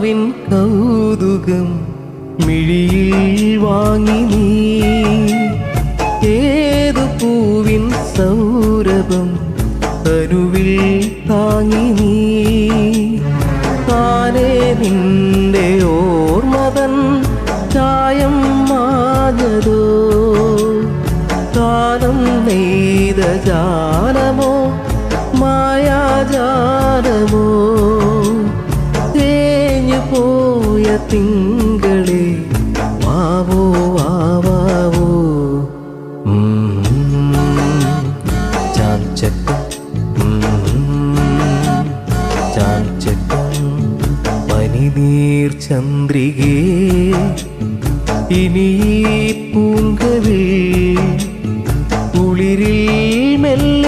കിനാവിൻ കൗതുകം മിഴിയിൽ വാങ്ങി നീ, ഏതു പൂവിൻ സൗരഭം തനുവിൽ താങ്ങി നീ. താനേ നിന്റെ ഓർമ്മതൻ ചായം മാഞ്ഞതോ, കാലം നെയ്ത ജാലമോ മായാജാലമോ, തേഞ്ഞു പോയ തിങ്കളെ വാവോ വാവാവോ. ചാഞ്ചക്കം ചാഞ്ചക്കം പനിനീർ ചന്ദ്രികേ, ഇനി പൂങ്കവിൽ കുളിരിൽ മെല്ലെ